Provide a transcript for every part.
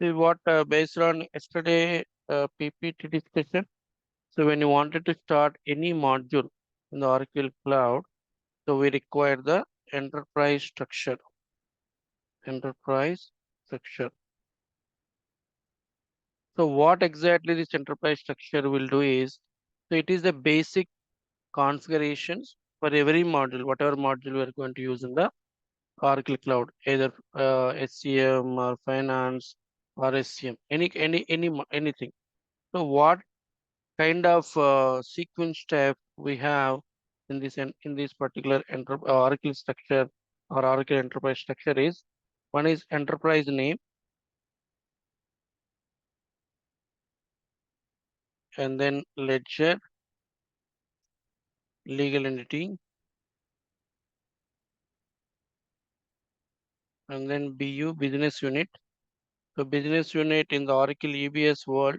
See what based on yesterday PPT discussion. So when you wanted to start any module in the Oracle Cloud, so we require the enterprise structure. Enterprise structure. So what exactly this enterprise structure will do is, so it is the basic configurations for every module, whatever module we are going to use in the Oracle Cloud, either SCM or finance or SCM, anything. So what kind of sequence step we have in this particular Oracle structure or Oracle enterprise structure is, one is enterprise name, and then ledger, legal entity, and then BU, business unit. So business unit in the Oracle EBS world,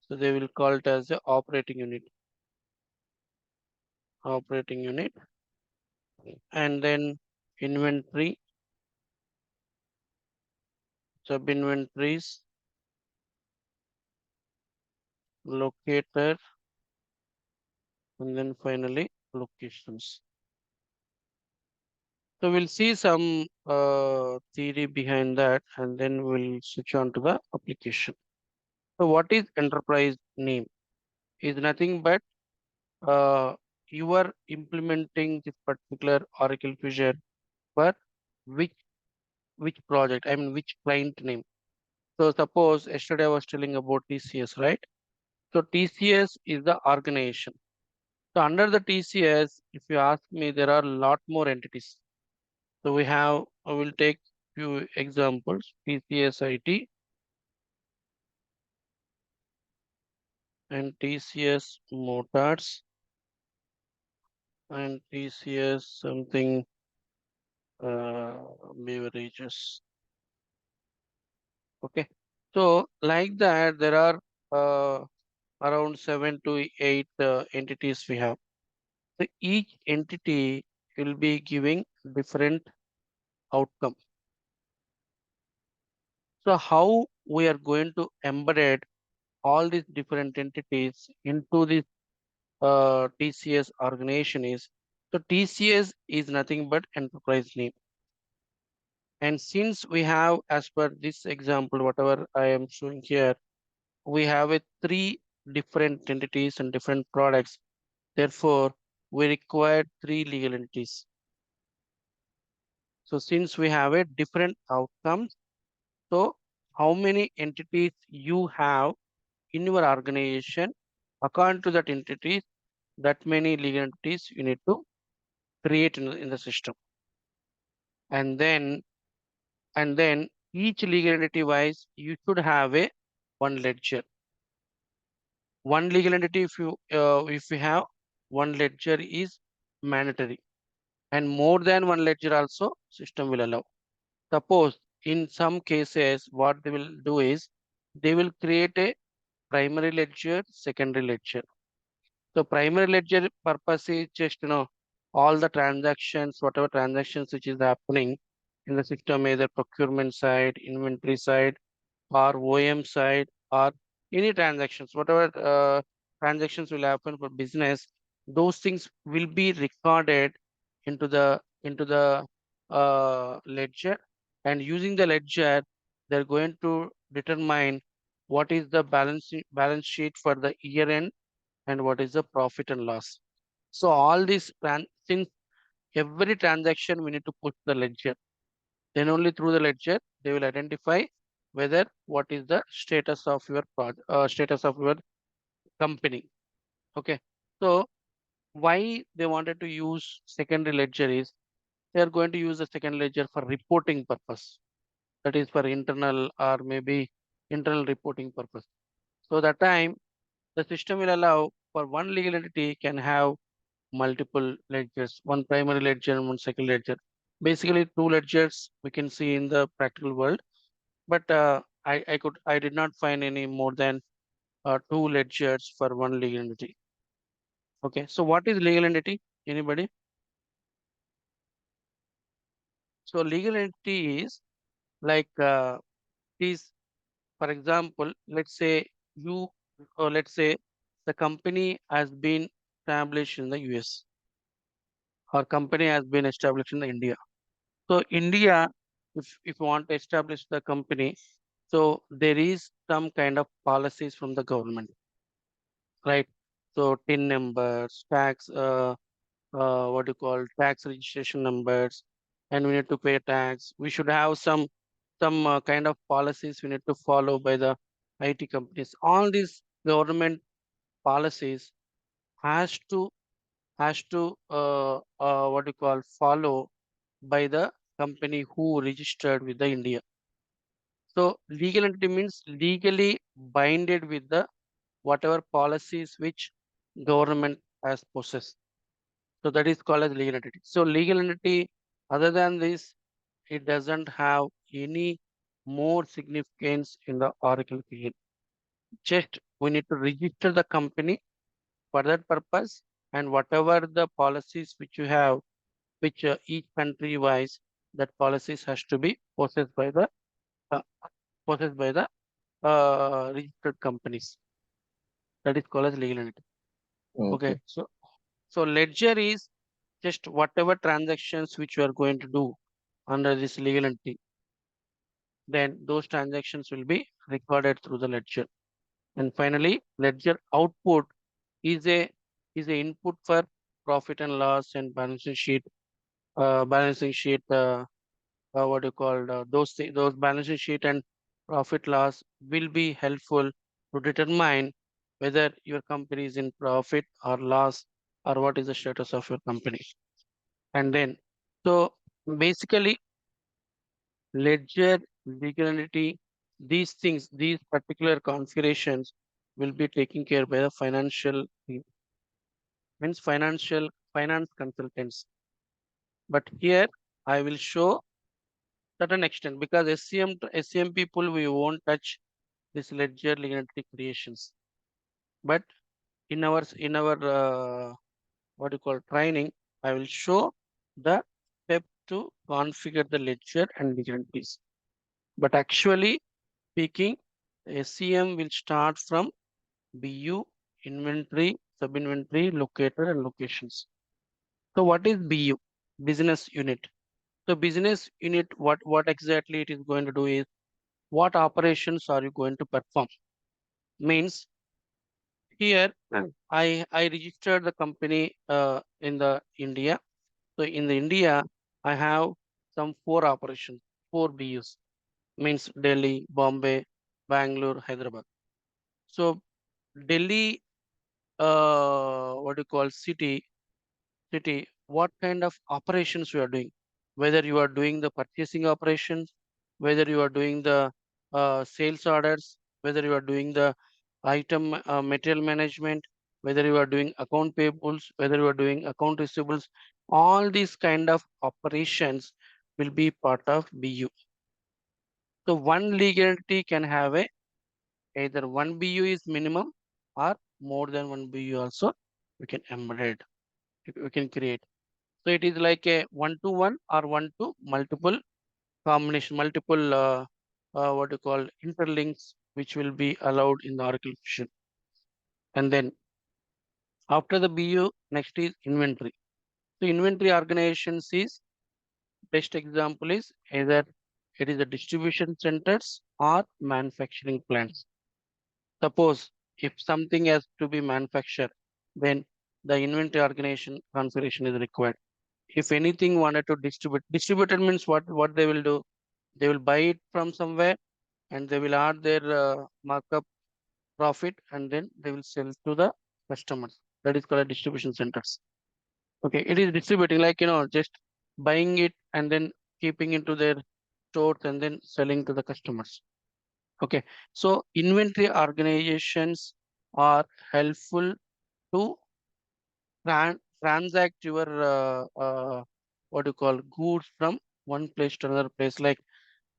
so they will call it as the operating unit. Operating unit, and then inventory, sub inventories, locator, and then finally locations. So we'll see some theory behind that, and then we'll switch on to the application. So what is enterprise name? Is nothing but uh, you are implementing this particular Oracle Fusion for which which project? I mean, which client name? So suppose yesterday I was telling about TCS, right? So TCS is the organization. So under the TCS, if you ask me, there are a lot more entities. So we have, I will take few examples: TCS IT and TCS Motors and TCS something beverages. Okay. So like that, there are around 7 to 8 entities we have. So each entity will be giving different outcome. So how we are going to embed all these different entities into this TCS organization is, so TCS is nothing but enterprise name. And since we have, as per this example, whatever I am showing here, we have a three different entities and different products. Therefore, we require three legal entities. So since we have a different outcomes, so how many entities you have in your organization, according to that entities, that many legal entities you need to create in the system. And then each legal entity wise, you should have a one ledger. One legal entity, if you have one ledger is mandatory, and more than one ledger also system will allow. Suppose in some cases, what they will do is they will create a primary ledger, secondary ledger. So primary ledger purpose is just, all the transactions, whatever transactions which is happening in the system, either procurement side, inventory side, or OM side, or any transactions, whatever transactions will happen for business, those things will be recorded into the ledger, and using the ledger, they're going to determine what is the balance sheet for the year end and what is the profit and loss. So all these since every transaction we need to put the ledger, then only through the ledger they will identify whether what is the status of your status of your company. Okay. So why they wanted to use secondary ledger is, they are going to use the second ledger for reporting purpose. That is for internal or maybe internal reporting purpose. So that time the system will allow for one legal entity can have multiple ledgers, one primary ledger and one second ledger. Basically, two ledgers we can see in the practical world, but I did not find any more than two ledgers for one legal entity. Okay, so what is legal entity? Anybody? So legal entity is like is For example, let's say you, or let's say the company has been established in the US, or company has been established in the India. So India, if you want to establish the company, so there is some kind of policies from the government, right? So TIN numbers, tax, what you call tax registration numbers, and we need to pay tax. We should have some kind of policies we need to follow by the IT companies. All these government policies has to what you call follow by the company who registered with the India. So legal entity means legally binded with the whatever policies which government has possessed. So that is called as legal entity. So legal entity, other than this, it doesn't have any more significance in the Oracle field. Just we need to register the company for that purpose, and whatever the policies which you have, which each country wise, that policies has to be uh, possessed by the registered companies. That is called as legal entity. Okay, Okay. so ledger is just whatever transactions which you are going to do under this legal entity, then those transactions will be recorded through the ledger. And finally, ledger output is a input for profit and loss and balancing sheet. What you call those balancing sheet and profit loss will be helpful to determine whether your company is in profit or loss, or what is the status of your company. And then, so basically, ledger, legal entity, these things, these particular configurations will be taken care by the financial team, means financial finance consultants. But here I will show certain extent, because SCM people, we won't touch this ledger legal entity creations. But in our what you call training, I will show the step to configure the ledger and legal entities. But actually speaking, SCM will start from BU, inventory, sub-inventory, locator, and locations. So what is BU? Business unit. So business unit, what exactly it is going to do is, what operations are you going to perform? Means here I registered the company in the India. So in the India, I have some four operations, four BUs, means Delhi, Bombay, Bangalore, Hyderabad. So Delhi, what do you call city, what kind of operations you are doing, whether you are doing the purchasing operations, whether you are doing the sales orders, whether you are doing the item material management, whether you are doing account payables, whether you are doing account receivables, all these kind of operations will be part of BU. So one legal entity can have either one BU is minimum, or more than one BU also we can embed, we can create. So it is like a one to one or one to multiple combination, multiple what you call interlinks, which will be allowed in the Oracle Fusion. And then after the BU, next is inventory. So inventory organizations is, best example is either it is the distribution centers or manufacturing plants. Suppose if something has to be manufactured, then the inventory organization configuration is required. If anything wanted to distributed means what they will do, they will buy it from somewhere, and they will add their markup profit, and then they will sell to the customers. That is called distribution centers. Okay, it is distributing, like, just buying it and then keeping into their stores and then selling to the customers. Okay, so inventory organizations are helpful to transact your what you call goods from one place to another place, like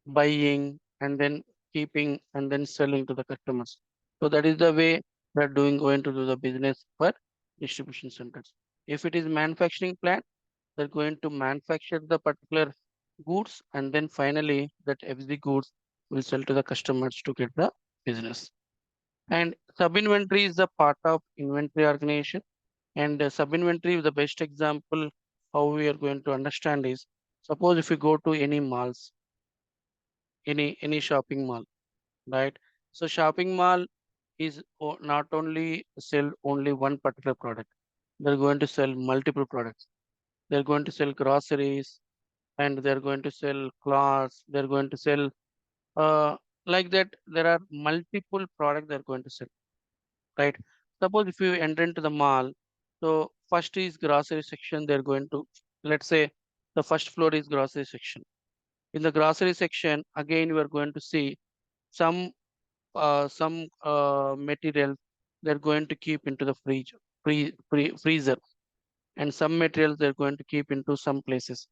buying and then keeping and then selling to the customers. So that is the way they're going to do the business for distribution centers. If it is manufacturing plant, they're going to manufacture the particular goods, and then finally that FZ goods will sell to the customers to get the business. And sub inventory is the part of inventory organization. And sub inventory, the best example how we are going to understand is, suppose if you go to any malls, any shopping mall, right? So shopping mall is not only sell only one particular product. They're going to sell multiple products. They're going to sell groceries, and they're going to sell clothes. They're going to sell uh like that. There are multiple products they're going to sell, right? Suppose if you enter into the mall, so first is grocery section. They're going to, let's say, the first floor is grocery section. In the grocery section, again you are going to see some materials they're going to keep into the freezer, and some materials they're going to keep into some places.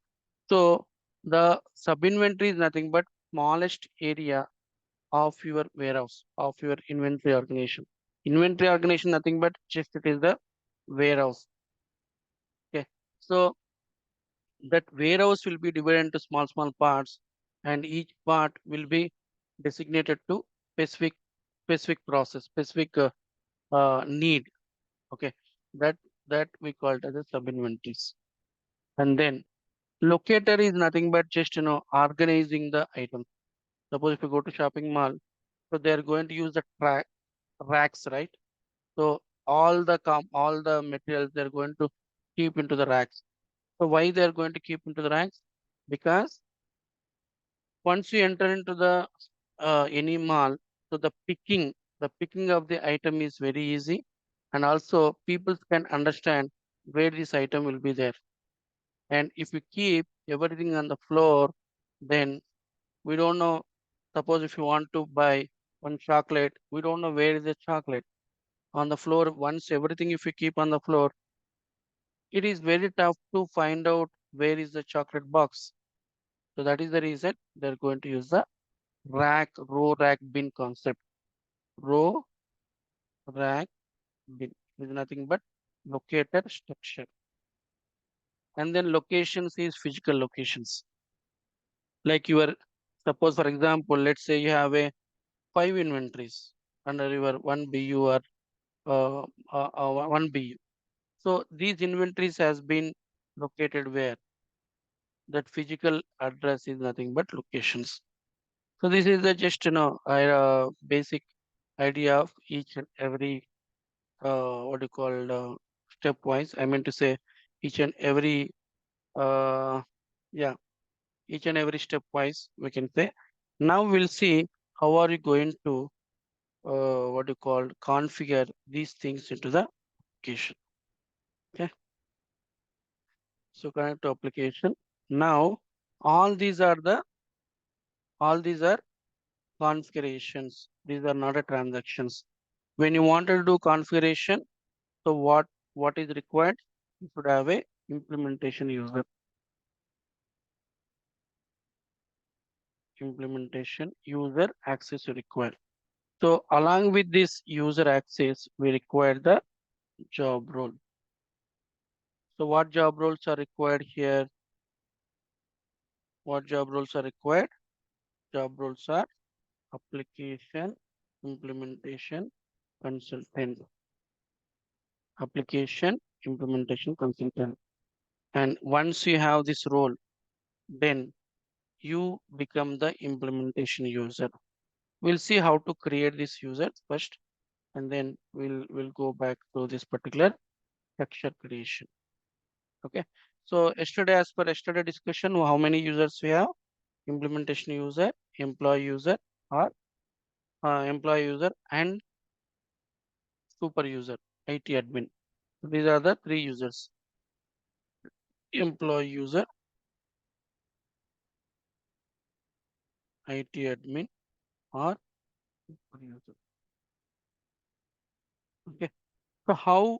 So the sub inventory is nothing but smallest area of your warehouse, of your inventory organization. Inventory organization nothing but just it is the warehouse. Okay. So that warehouse will be divided into small parts, and each part will be designated to specific process, specific need. Okay. That that we call it as a sub inventories. And then locator is nothing but just organizing the items. Suppose if you go to shopping mall, so they are going to use the racks, right? So all the materials they're going to keep into the racks. So why they're going to keep into the racks? Because once you enter into the any mall, so the picking of the item is very easy, and also people can understand where this item will be there. And if you keep everything on the floor, then we don't know. Suppose if you want to buy one chocolate, we don't know where is the chocolate on the floor. Once everything if you keep on the floor, it is very tough to find out where is the chocolate box. So that is the reason they're going to use the row rack bin concept. Row rack bin is nothing but locator structure. And then locations is physical locations. Like your, suppose for example, let's say you have a 5 inventories under your 1 BU or 1 BU. So these inventories has been located where? That physical address is nothing but locations. So this is the just basic idea of each and every what you call stepwise. I mean to say each and every uh, yeah, each and every stepwise we can say. Now we'll see how are you going to what you call configure these things into the application. Okay, so connect to application. Now all these are the all these are configurations. These are not a transactions. When you want to do configuration, so what is required? You should have a implementation user. Implementation user access required. So along with this user access, we require the job role. So what job roles are required here? What job roles are required? Job roles are application implementation consultant. Application implementation consultant. And once you have this role, then you become the implementation user. We'll see how to create this user first, and then we'll go back to this particular structure creation. Okay. So yesterday, as per yesterday discussion, how many users we have? Implementation user, employee user, or employee user and super user, IT admin. So these are the three users: employee user, IT admin, or super user. Okay. So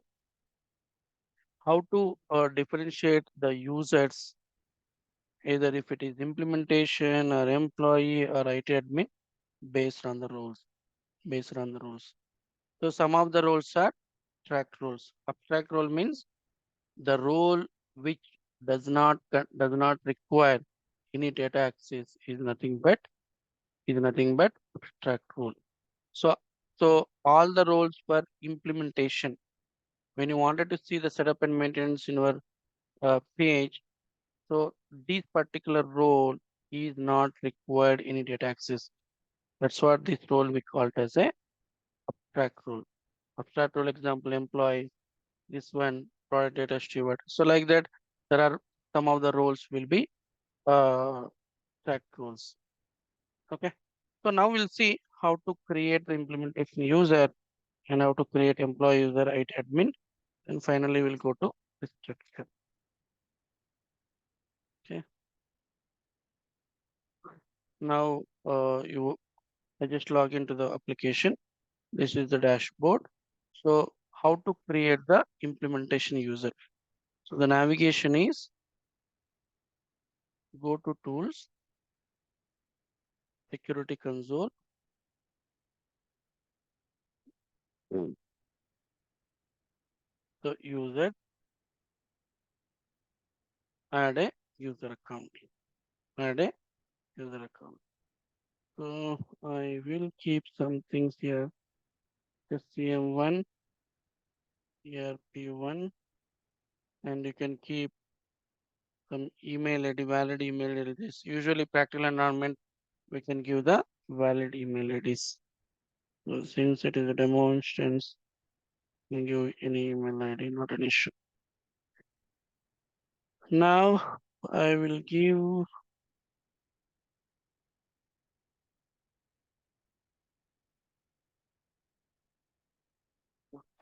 how to differentiate the users, either if it is implementation or employee or IT admin, based on the roles, based on the roles. So some of the roles are abstract roles. Abstract role means the role which does not require any data access is nothing but is nothing but abstract rule. So all the roles for implementation. When you wanted to see the setup and maintenance in your page, so this particular role is not required any data access. That's what this role we call it as a abstract role. Abstract role example employee, this one product data steward. So like that, there are some of the roles will be abstract roles. Okay. So now we'll see how to create the implementation user and how to create employee user IT admin. And finally, we'll go to restriction. Okay. Now, I just log into the application. This is the dashboard. So how to create the implementation user? So the navigation is go to tools, security console, the user, add a user account, add a user account. So I will keep some things here. SCM1, ERP1, and you can keep some email ID, valid email IDs. Usually practical environment, we can give the valid email IDs. So since it is a demo instance, you can give any email ID, not an issue. Now I will give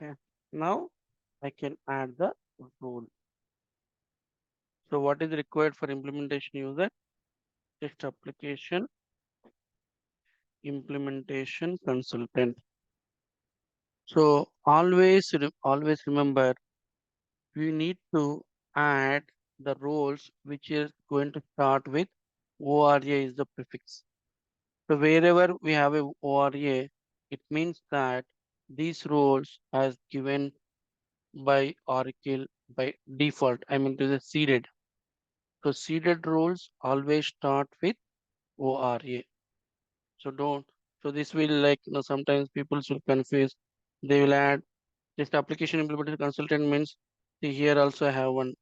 okay. Now I can add the role. So what is required for implementation user? Just application implementation consultant. So always remember we need to add the roles which is going to start with ORA is the prefix. So wherever we have a ORA, it means that these roles as given by Oracle by default. I mean to the seeded. So seeded roles always start with ORA. So don't. So this will sometimes people will confuse. They will add just application implementation consultant means see here also I have one.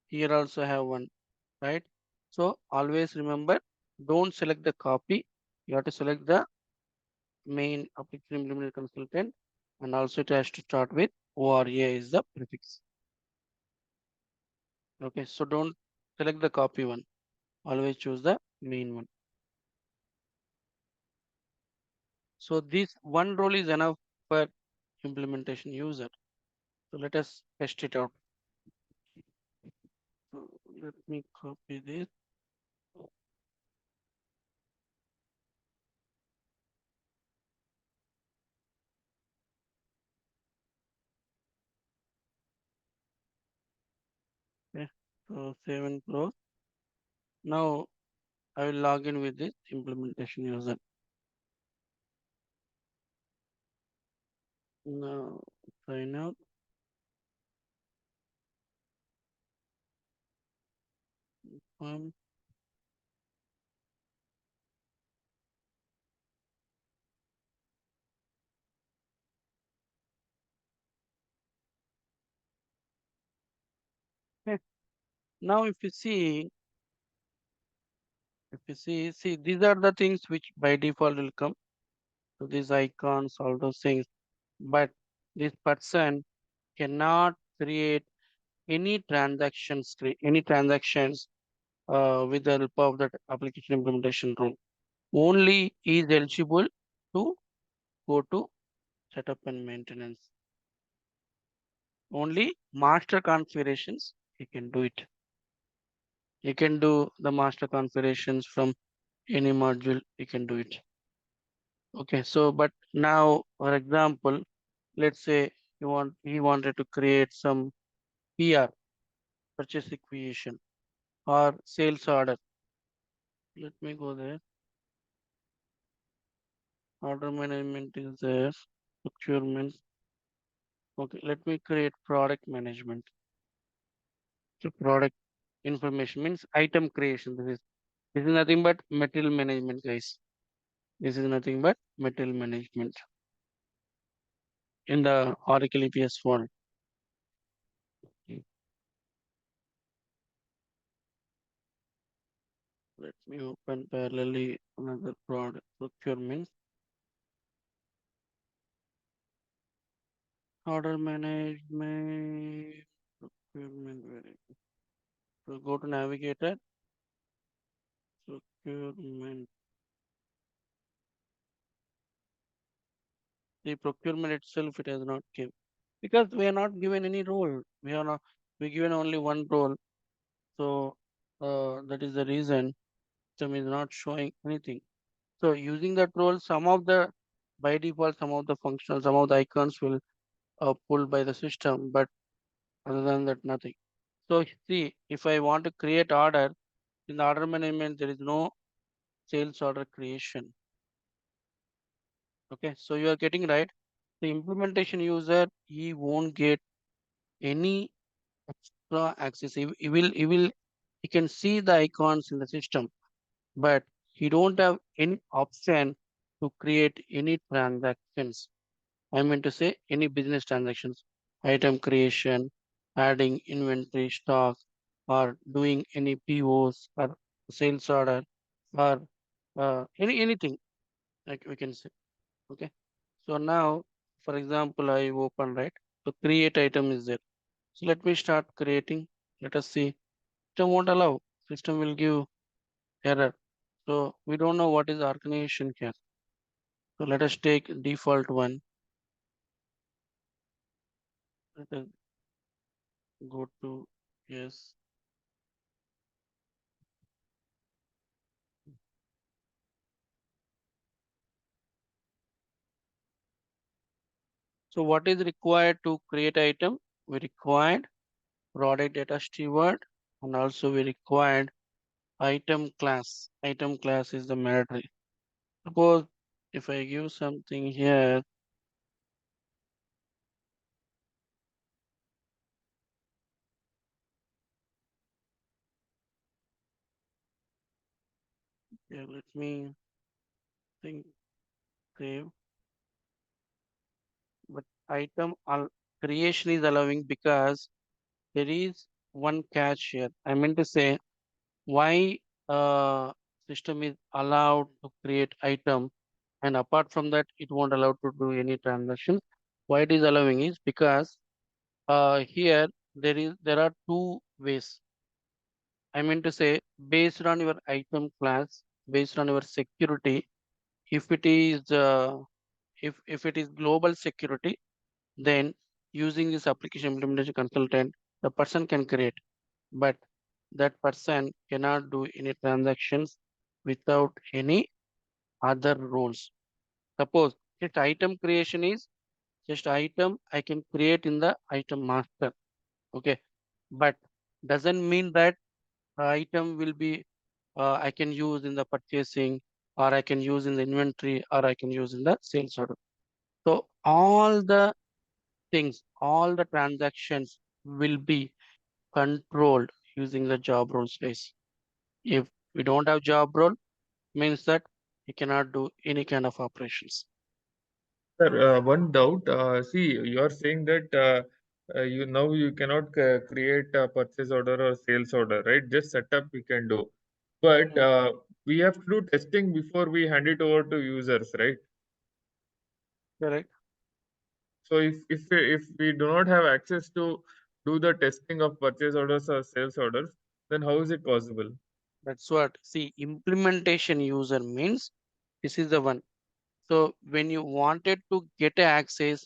Here also I have one, right? So always remember, don't select the copy. You have to select the main application implementation consultant, and also it has to start with ORA is the prefix. Okay, so don't select the copy one. Always choose the main one. So this one role is enough for implementation user. So let us test it out. So let me copy this. Okay, so 7 Pro. Now I will log in with this implementation user. Now sign out. Um, okay. Now if you see, these are the things which by default will come. So these icons, all those things. But this person cannot create any any transactions with the help of that application implementation rule. Only is eligible to go to setup and maintenance. Only master configurations you can do it. You can do the master configurations from any module. You can do it. Okay, so but now, for example, let's say he wanted to create some PR, purchase requisition, or sales order. Let me go there. Order management is there. Procurement. Okay, let me create product management. So product information means item creation. This is nothing but material management, guys. This is nothing but material management in the Oracle EPS world. Let me open parallelly another product procurement. Order management, procurement, very good. So go to navigator, procurement. The procurement itself, it has not given because we are not given any role. We given only one role. So that is the reason system is not showing anything. So using that role, some of the by default, some of the functional, some of the icons will pulled by the system, but other than that, nothing. So see, if I want to create order in the order management, there is no sales order creation. Okay, so you are getting right. The implementation user, he won't get any extra access. He can see the icons in the system, but he don't have any option to create any transactions. I mean to say any business transactions, item creation, adding inventory stock, or doing any POs or sales order, or anything like we can say. Okay. So now, for example, I open right. So create item is there. So let me start creating. Let us see. System won't allow. System will give error. So we don't know what is the organization here. So let us take default one. Let us go to yes. So what is required to create item? We required product data steward and also we required item class. Item class is the mandatory. Suppose if I give something here, yeah, let me think save, but creation is allowing because there is one catch here. I meant to say why uh, system is allowed to create item and apart from that it won't allow to do any transaction. Why it is allowing is because here there are two ways. I mean to say based on your item class, based on your security, if it is if it is global security, then using this application implementation consultant, the person can create, but that person cannot do any transactions without any other rules. Suppose its item creation is just item I can create in the item master. Okay. But doesn't mean that item will be I can use in the purchasing or I can use in the inventory or I can use in the sales order. So all the things, all the transactions will be controlled using the job role space. If we don't have job role, means that you cannot do any kind of operations. Sir, one doubt. See, you are saying that you cannot create a purchase order or sales order, right? Just setup we can do, but Mm, we have to do testing before we hand it over to users, right? correct. So if we do not have access to do the testing of purchase orders or sales orders, then how is it possible? That's what. See, implementation user means this is the one. So when you wanted to get access,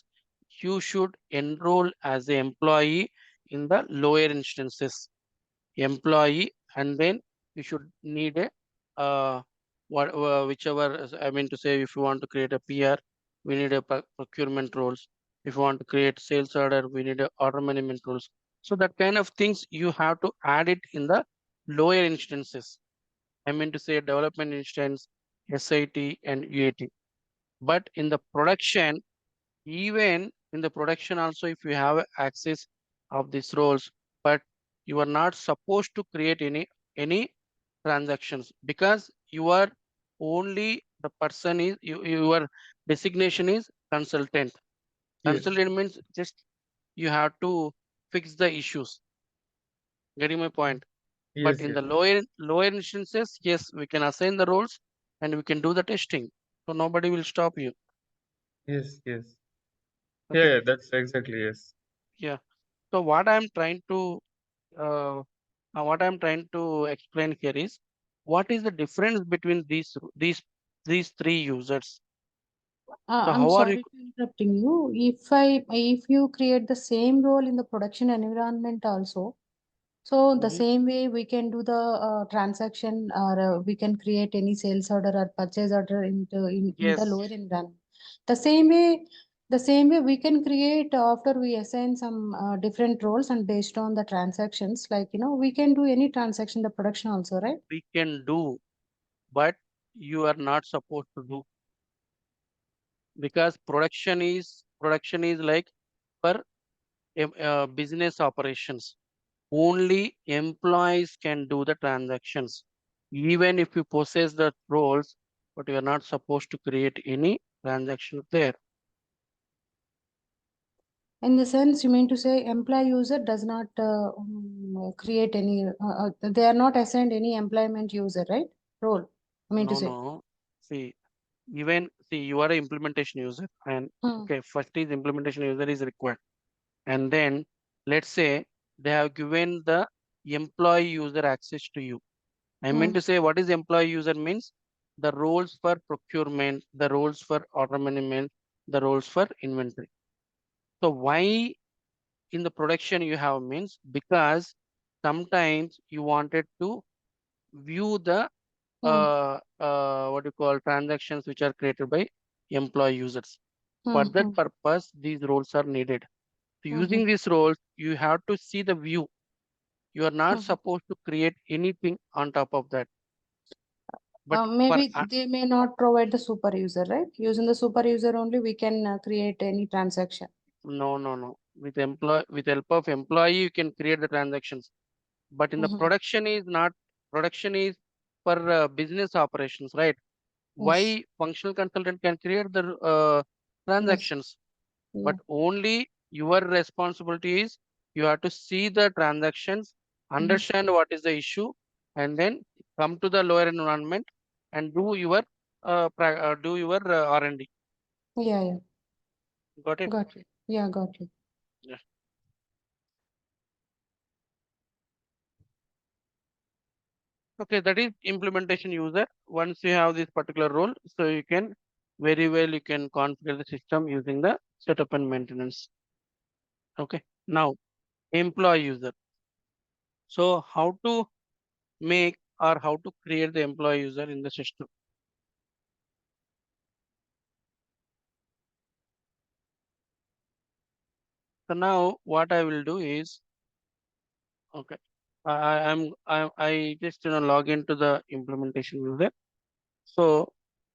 you should enroll as an employee in the lower instances. Employee, and then you should need a whichever I mean to say if you want to create a PR, we need a procurement roles. If you want to create sales order, we need a order management rules. So that kind of things you have to add it in the lower instances. I mean to say development instance, SIT and UAT. But in the production, even in the production also, if you have access of these roles, but you are not supposed to create any transactions because you are only The person is your designation is consultant. Yes. Consultant means just you have to fix the issues. Getting my point? But Yes. in Yes. the lower instances, yes, we can assign the roles and we can do the testing. So nobody will stop you. Yes. Yes. Yeah. Okay. Yeah, that's exactly yes. Yeah. So uh, what I'm trying to explain here is what is the difference between these three users. So I'm how are you? sorry to interrupting you. If you create the same role in the production environment also, so the Mhm. same way we can do the transaction, or we can create any sales order or purchase order in the Yes, lower environment. The same way, the same way we can create after we assign some different roles and based on the transactions, like we can do any transaction in the production also, right? we can do, but you are not supposed to do because production is like for business operations. Only employees can do the transactions. Even if you possess the roles, but you are not supposed to create any transaction there. In the sense, you mean to say employee user does not create any, they are not assigned any employment user, right? Role. I mean to No, say. no. See, you are an implementation user, and Hmm. okay, first is implementation user is required, and then let's say they have given the employee user access to you. I mean Hmm. to say, what is employee user means the roles for procurement, the roles for order management, the roles for inventory. So why in the production you have means because sometimes you wanted to view the Hmm. what you call transactions which are created by employee users. For Hmm. that Hmm. purpose, these roles are needed. So Hmm. Hmm. using these roles, you have to see the view. You are not Hmm. supposed to create anything on top of that. But for Maybe they may not provide the super user, right? Using the super user only, we can create any transaction. no, no, no. With help of employee, you can create the transactions. But in the Hmm. production is not. Production is for business operations, right? Yes. Why functional consultant can create the Yes. transactions, but Yeah. only your responsibility is you have to see the transactions, Hmm. understand what is the issue, and then come to the lower environment and do your R&D. Yeah. Yeah. Got it? Got you. Yeah. Got you. Yeah. Okay, that is implementation user. Once you have this particular role, so you can very well you can configure the system using the setup and maintenance. Okay. Now employee user. So how to make or how to create the employee user in the system. So now what I will do is okay. I just log into the implementation user. So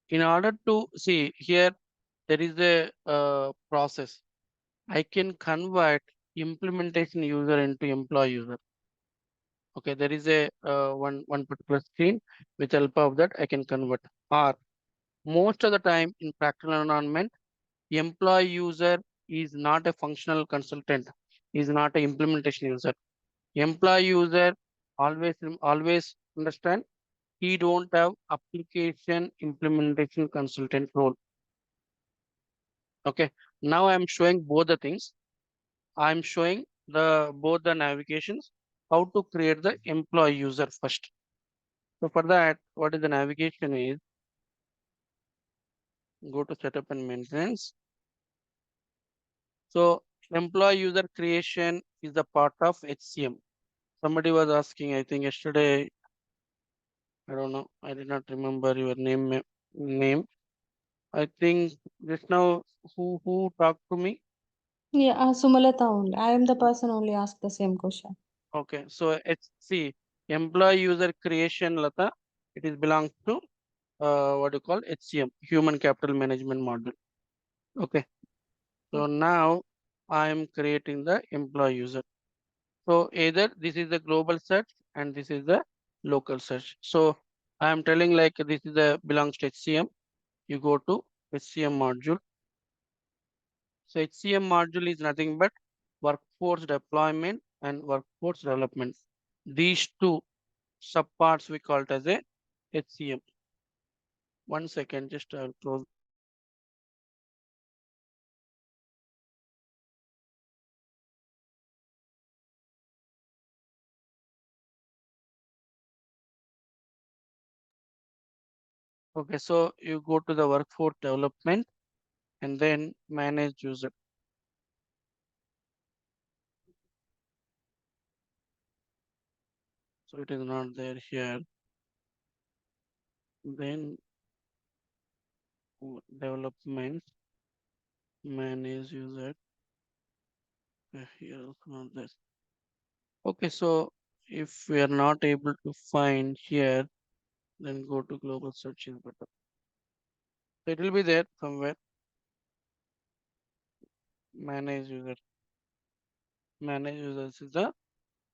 in order to see here there is a process. I can convert implementation user into employee user. Okay, there is a one particular screen with help of that I can convert. Or most of the time in practical environment, employee user is not a functional consultant, is not a implementation user. Employee user always understand he don't have application implementation consultant role. Okay. Now I'm showing both the things. I'm showing the both the navigations, how to create the employee user first. So for that, what is the navigation is go to setup and maintenance. So employee user creation is the part of HCM. Somebody was asking, I think yesterday, I don't know, I did not remember your name. I think just now who talked to me? Yeah. Sumalata only. I am the person only asked the same question. Okay, so it's see employee user creation, Lata. It is belongs to what you call HCM, Human Capital Management Model. Okay, so now I am creating the employee user. So either this is the global search and this is the local search. So I am telling like this is the belongs to HCM. you go to SCM module. So HCM module is nothing but workforce deployment and workforce development. These two subparts we call it as a HCM. 1 second, just I'll close. Okay, so you go to the workforce development and then manage user. So it is not there here. Then development, manage user. Here also not this. Okay, so if we are not able to find here, then go to global search is better. So it will be there somewhere. Manage user. Manage users is the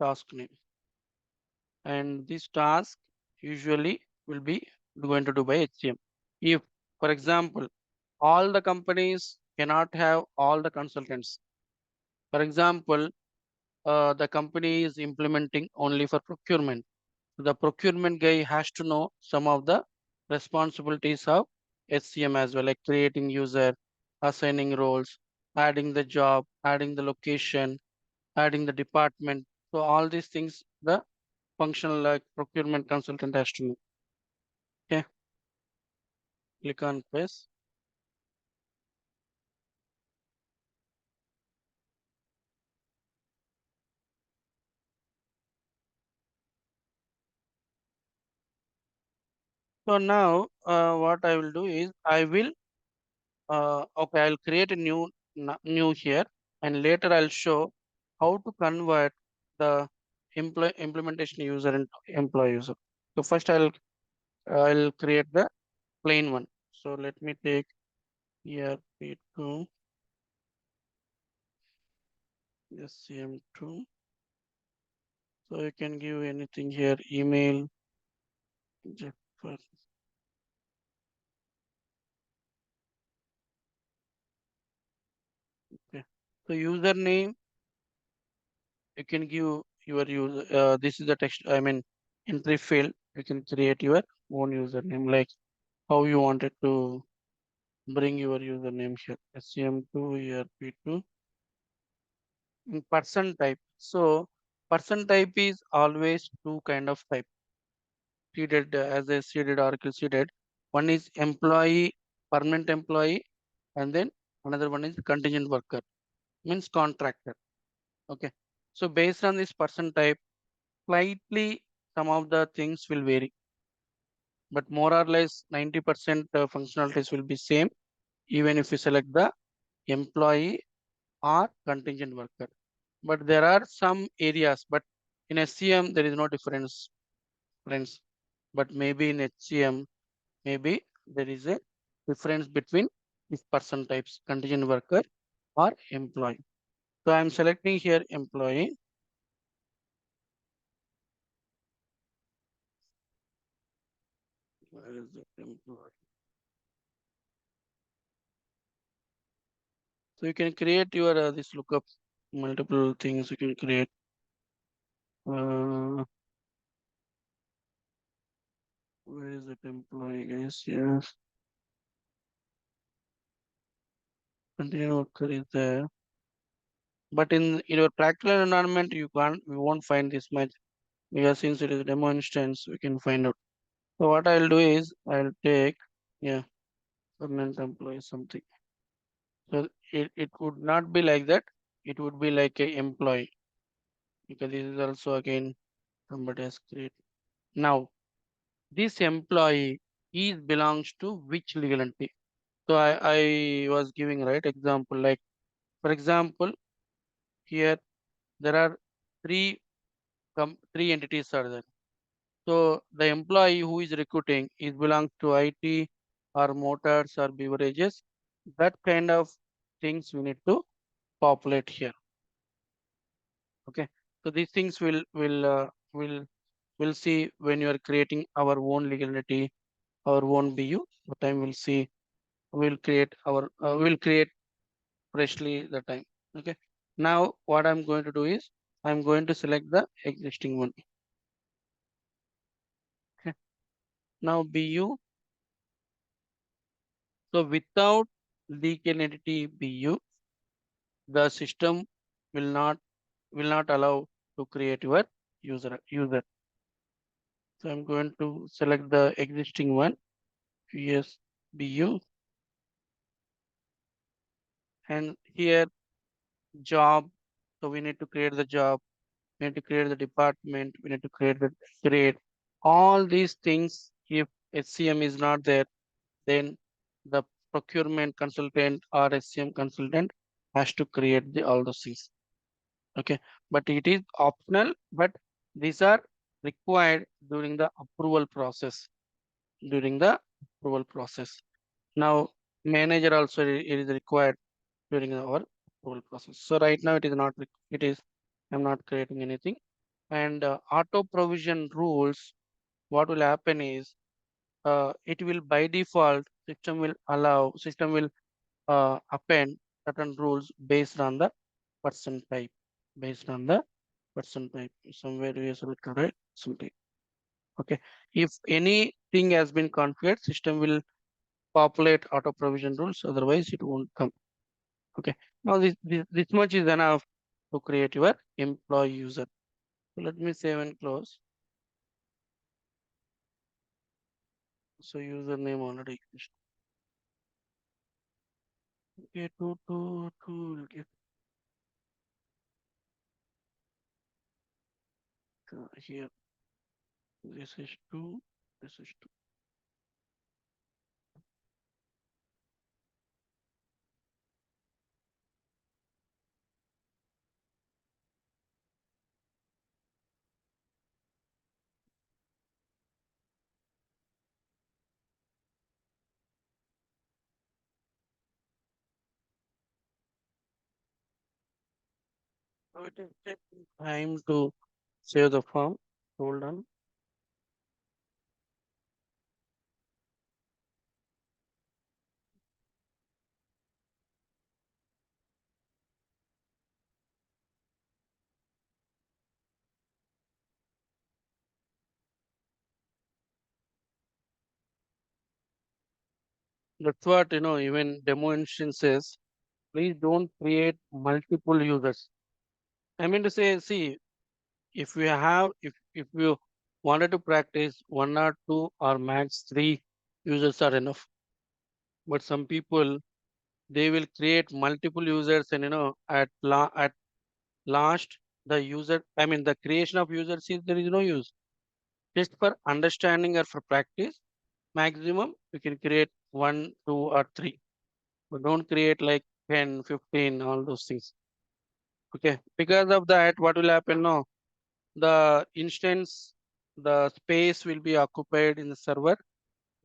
task name. And this task usually will be going to do by HCM. If, for example, all the companies cannot have all the consultants. For example, the company is implementing only for procurement. The procurement guy has to know some of the responsibilities of HCM as well, like creating user, assigning roles, adding the job, adding the location, adding the department. So all these things, the functional like procurement consultant has to know. Okay, click on paste. So now what I will do is okay, I'll create a new here, and later I'll show how to convert the implementation user into employee user. So first I'll create the plain one. So let me take ERP2 SCM2. So you can give anything here, email, Jaffer. Okay. So username, you can give your user. This is the text. I mean, entry field. You can create your own username, like how you wanted to bring your username here. SCM2 ERP2 in person type. So person type is always two kind of type. Seeded as a seeded oracle seeded. One is employee, permanent employee, and then another one is contingent worker, means contractor. Okay. So based on this person type, slightly some of the things will vary, but more or less 90% functionalities will be same, even if you select the employee or contingent worker. But there are some areas, but in SCM there is no difference, friends. But maybe in HCM, maybe there is a difference between these person types, contingent worker or employee. So I'm selecting here employee. Where is the employee? So you can create your this lookup, multiple things you can create. Uh, where is it employee, guys? Yes, contingent worker is there. But in your practical environment, you won't find this much, because since it is a demo instance, we can find out. So what I'll do is I'll take, yeah, permanent employee something. So it would not be like that. It would be like a employee, because this is also again somebody has created. Now this employee is belongs to which legal entity? So I was giving right example, like for example, here there are three entities are there. So the employee who is recruiting is belongs to IT or motors or beverages. That kind of things we need to populate here. Okay. So these things will see when you are creating our own legal entity, our own BU. What time we'll see we'll create our we'll create freshly the time. Okay. Now what I'm going to do is I'm going to select the existing one. Okay. Now BU. So without legal entity BU, the system will not allow to create your user. So I'm going to select the existing one, yes, BU, and here job. So we need to create the job, we need to create the department, we need to create the grade. All these things, if SCM is not there, then the procurement consultant or SCM consultant has to create all those things. Okay, but it is optional, but these are required during the approval process. During the approval process. Now, manager also it is required during our approval process. So right now it is not. It is. I'm not creating anything. And auto provision rules. What will happen is, it will by default system will append certain rules based on the person type. Based on the person type. Somewhere we will correct something. Okay. If anything has been configured, system will populate auto provision rules, otherwise it won't come. Okay. Now this much is enough to create your employee user. So let me save and close. So username already exists. Okay, two will get here. This is two, this is two. So it is taking time to save the form. Hold on. That's what even demo instances, please don't create multiple users. I mean to say, see, if we have if you wanted to practice one or two or max three users are enough, but some people they will create multiple users, and at last the user, I mean the creation of users is there is no use. Just for understanding or for practice, maximum you can create one, two, or three, but don't create like 10, 15, all those things. Okay, because of that what will happen now, the instance, the space will be occupied in the server,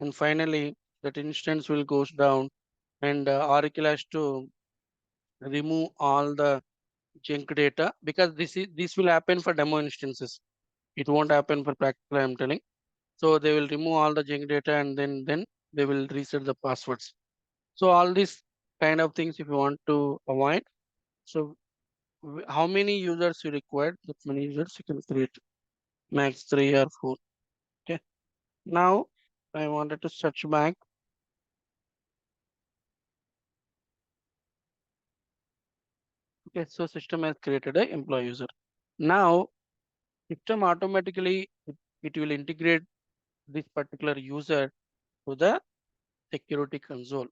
and finally that instance will goes down, and Oracle has to remove all the junk data, because this will happen for demo instances. It won't happen for practical, I'm telling. So they will remove all the junk data, and then they will reset the passwords. So all these kind of things if you want to avoid. So how many users you require, that many users you can create, max three or four. Okay. Now I wanted to search back. Okay, so system has created a employee user. Now system automatically it will integrate this particular user to the security console.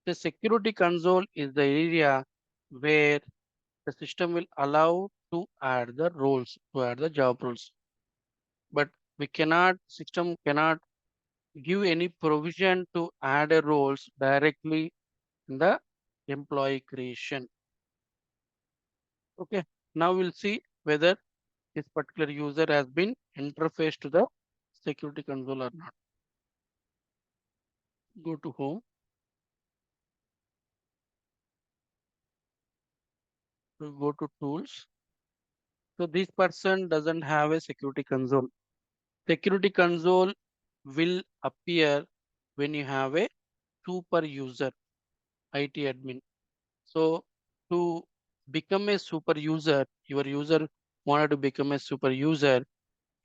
The security console is the area where the system will allow to add the roles, to add the job roles. But system cannot give any provision to add a roles directly in the employee creation. Okay, now we'll see whether this particular user has been interfaced to the security console or not. Go to home. So go to tools. So this person doesn't have a security console. Security console will appear when you have a super user, IT admin. So to become a super user, your user wanted to become a super user,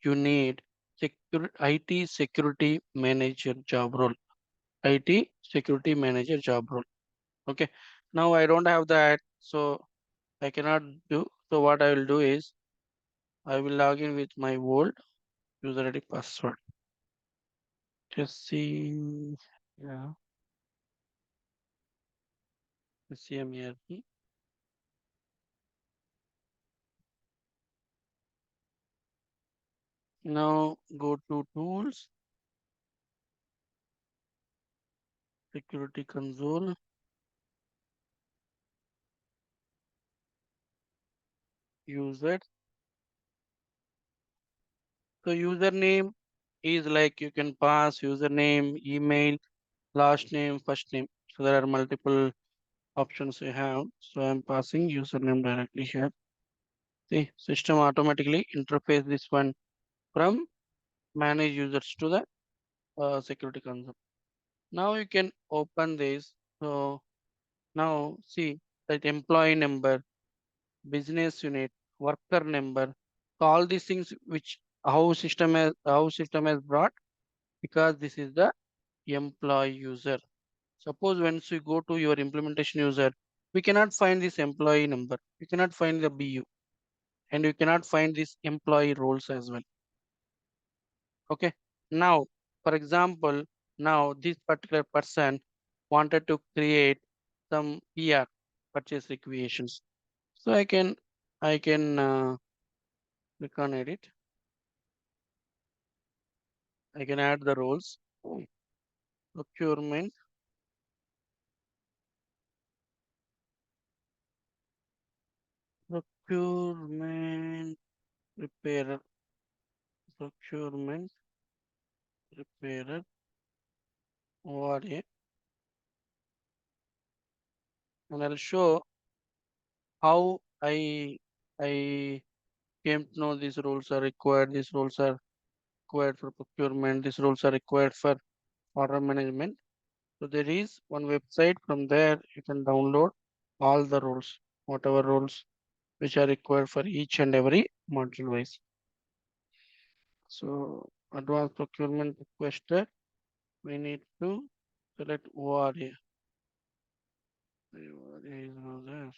you need IT security manager job role. IT security manager job role. Okay. Now I don't have that, so I cannot do. So what I will do is I will log in with my old user ID password. Just see. Yeah. SCM ERP. Now go to tools, security console, user. So username is like you can pass username, email, last name, first name. So there are multiple options you have. So I'm passing username directly here. See, system automatically interface this one from manage users to the security console. Now you can open this. So now see that employee number, business unit, worker number, so all these things which how system has brought, because this is the employee user. Suppose once we go to your implementation user, we cannot find this employee number, we cannot find the BU, and we cannot find this employee roles as well. Okay. Now, for example, now this particular person wanted to create some PR, purchase requisitions. So I can click on edit. I can add the roles. Procurement, procurement repairer, procurement repairer, ORA, and I'll show how I came to know these roles are required. These roles are required for procurement. These roles are required for order management. So there is one website. From there you can download all the roles, whatever roles which are required for each and every module wise. So advanced procurement requester, we need to select ORA. ORA is not there.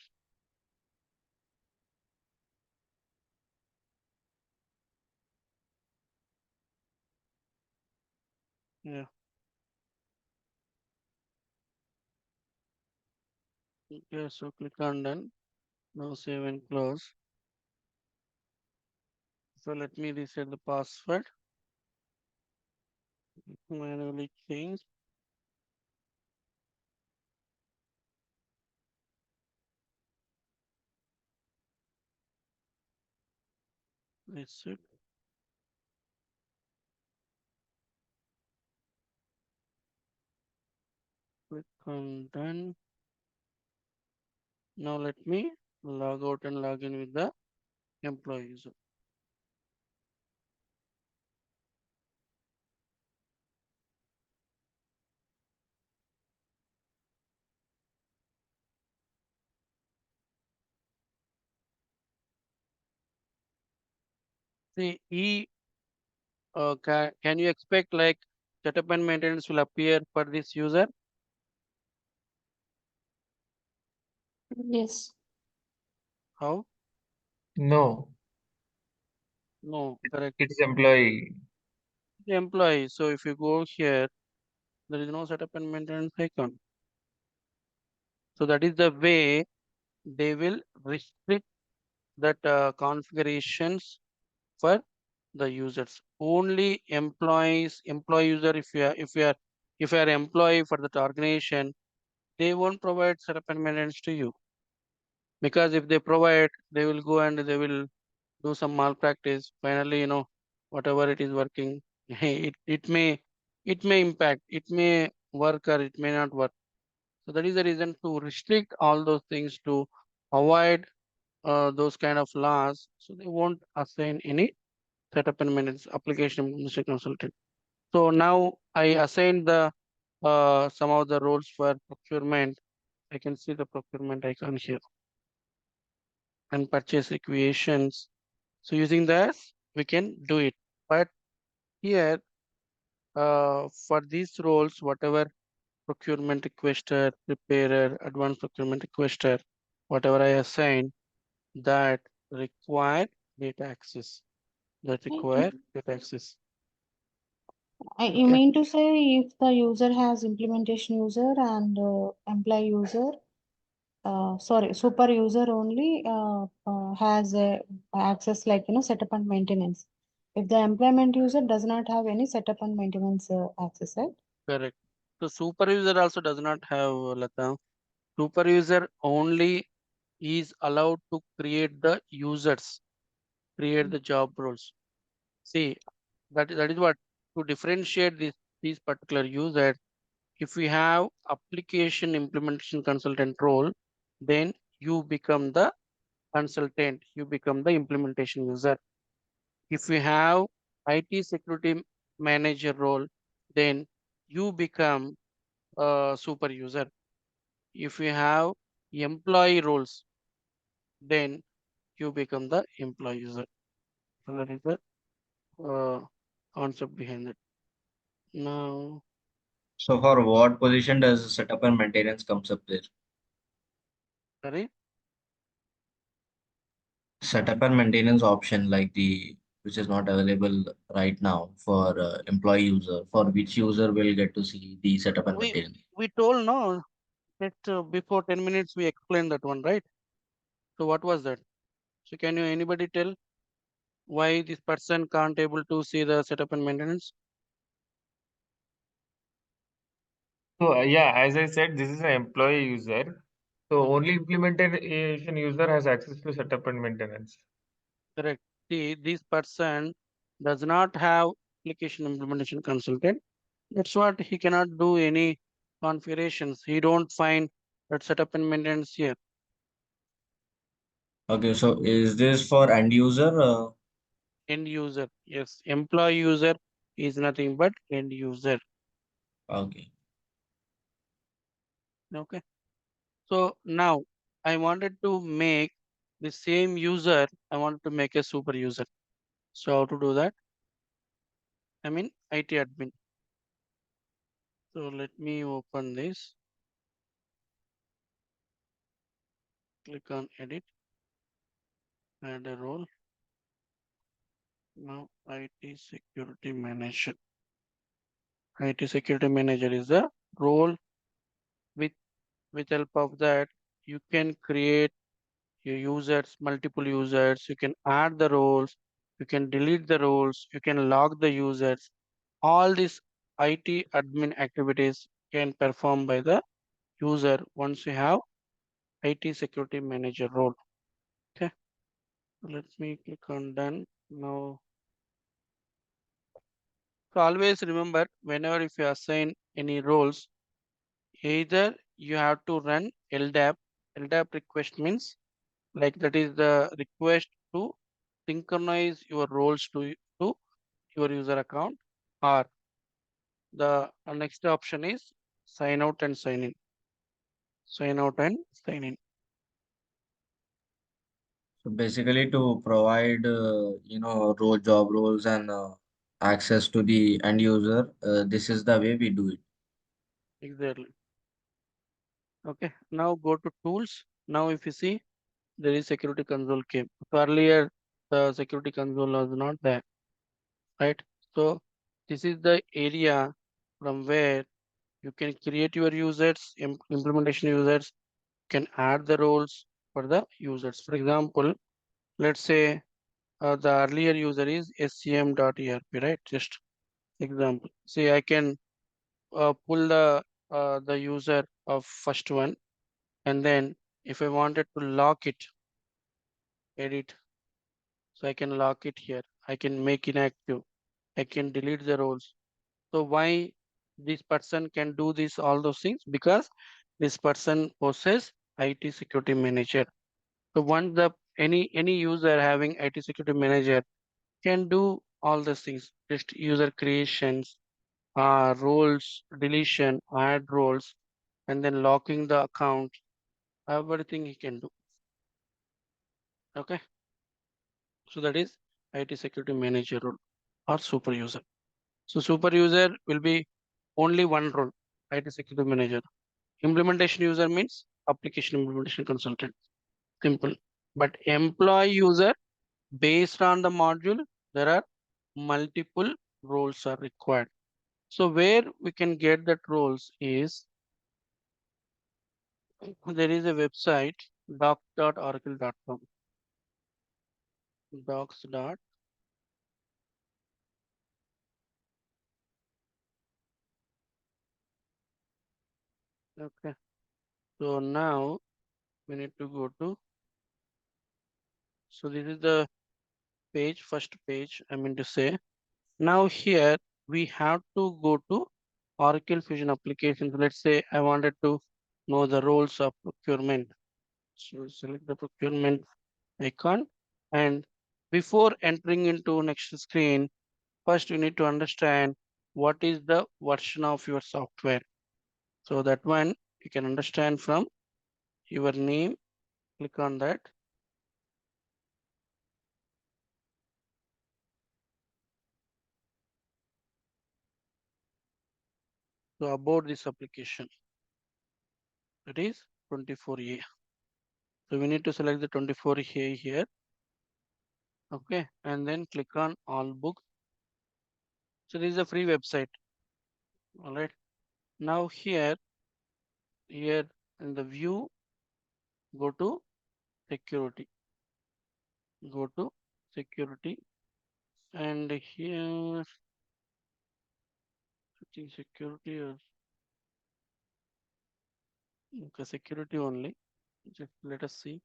Yeah. Okay, so click on done. Now save and close. So let me reset the password. Manually change. Reset. Click on done. Now let me log out and log in with the employee user. See, can you expect like setup and maintenance will appear for this user? Yes. How? No, No, correct. it is employee. The employee. So if you go here, there is no setup and maintenance icon. So that is the way they will restrict that configurations for the users. Only employee user. If you are employee for that organization, they won't provide setup and maintenance to you, because if they provide, they will go and they will do some malpractice. Finally, whatever it is working, it may impact, it may work or it may not work. So that is the reason to restrict all those things, to avoid those kind of laws. So they won't assign any setup and maintenance application consultant. So now I assign the some of the roles for procurement. I can see the procurement icon here and purchase equations. So using that, we can do it. But here, for these roles, whatever procurement requester, preparer, advanced procurement requester, whatever I assign, that require data access. That require data access. You Okay, mean to say if the user has implementation user and employee user, sorry, super user only has access like setup and maintenance. If the employment user does not have any setup and maintenance access, right? correct. So super user also does not have Lata. Super user only is allowed to create the users, create the job roles. See, that is what to differentiate these particular users. If we have application implementation consultant role, then you become the consultant, you become the implementation user. If we have IT security manager role, then you become a super user. If we have employee roles, then you become the employee user. So that is the concept behind it. Now, So for what position does setup and maintenance comes up there? sorry, Setup and maintenance option like the which is not available right now for employee user. For which user will get to see the setup and we maintenance? we told no that before 10 minutes we explained that one, right? So what was that? So can you anybody tell why this person can't able to see the setup and maintenance? So yeah, as I said, this is an employee user. So only implementation user has access to setup and maintenance. Correct. See, this person does not have application implementation consultant. That's what he cannot do any configurations. He don't find that setup and maintenance here. Okay, so is this for end user? End user, yes. Employee user is nothing but end user. Okay. Okay. So now I wanted to make the same user. I wanted to make a super user. So how to do that? I mean IT admin. So let me open this. Click on edit, add a role. Now IT security manager. IT security manager is the role with help of that you can create your users, multiple users, you can add the roles, you can delete the roles, you can log the users. All these IT admin activities can perform by the user once you have IT security manager role. Okay, let me click on done. Now, so always remember whenever if you assign any roles, either you have to run LDAP. LDAP request means like that is the request to synchronize your roles to your user account, or the next option is sign out and sign in. Sign out and sign in. So basically to provide role job roles and access to the end user, this is the way we do it. Exactly. Okay. Now go to tools. Now if you see there is security console came. So earlier the security console was not there, right? So this is the area from where you can create your users, implementation users, can add the roles for the users. For example, let's say the earlier user is scm.erp, right? Just example. See, I can pull the user of first one, and then if I wanted to lock it, edit, so I can lock it here. I can make inactive. I can delete the roles. So why this person can do this all those things? Because this person possesses IT security manager. So once the any user having IT security manager can do all these things, just user creations, roles, deletion, add roles, and then locking the account. Everything he can do. Okay. So that is IT security manager role or super user. So super user will be only one role, IT security manager. Implementation user means application implementation consultant. Simple. But employee user, based on the module, there are multiple roles are required. So where we can get that roles is there is a website docs.oracle.com. Docs. Okay. So now we need to go to. So this is the page, first page. I mean to say. Now here we have to go to Oracle Fusion applications. Let's say I wanted to know the roles of procurement. So select the procurement icon, and before entering into next screen, first you need to understand what is the version of your software. So that one you can understand from your name. Click on that. So about this application, that is 24A. So we need to select the 24A here. Okay, and then click on all books. So this is a free website. All right. Now here in the view, go to security. Go to security, and here I think security or okay, security only. Just let us see.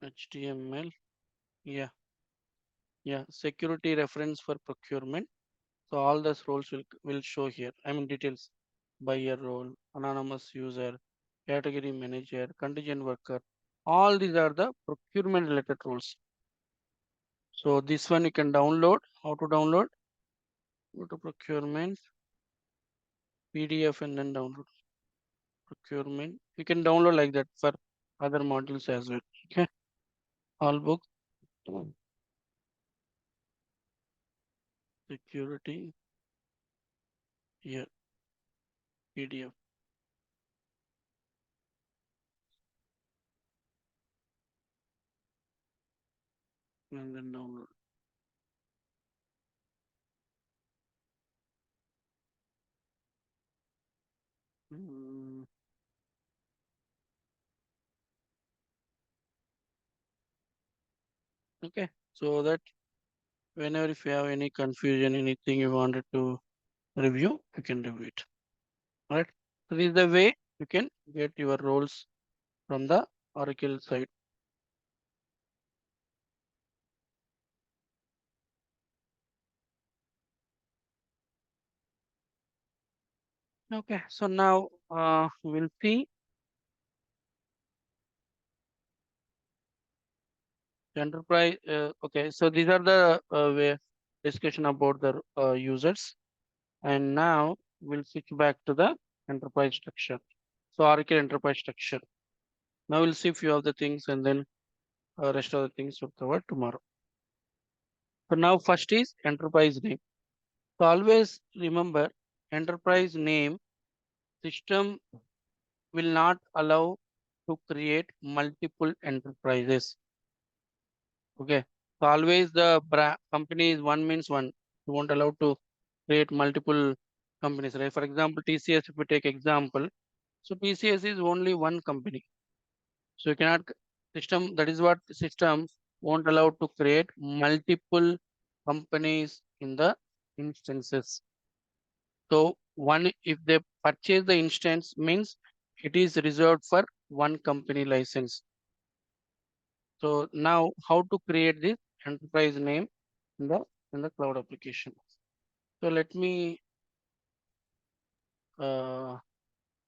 HTML. Yeah, security reference for procurement. So all those roles will show here. I mean details, buyer role, anonymous user, category manager, contingent worker. All these are the procurement related roles. So this one you can download. How to download? Go to procurement, PDF, and then download procurement. You can download like that for other modules as well. Okay, all books, security, here, PDF, and then download. Mm, okay, so that whenever if you have any confusion, anything you wanted to review, you can review it. All right. So this is the way you can get your roles from the Oracle side. Okay. So now we'll see enterprise. Okay. So these are the way discussion about the users, and now we'll switch back to the enterprise structure. So Oracle enterprise structure. Now we'll see few of the things, and then rest of the things we'll cover tomorrow. So now first is enterprise name. So always remember enterprise name system will not allow to create multiple enterprises. Okay. So always the company is one means one. You won't allow to create multiple companies, right? For example, TCS, if we take example, so TCS is only one company. So you cannot system, that is what system won't allow to create multiple companies in the instances. So one, if they purchase the instance means it is reserved for one company license. So now how to create this enterprise name in the cloud application. So let me log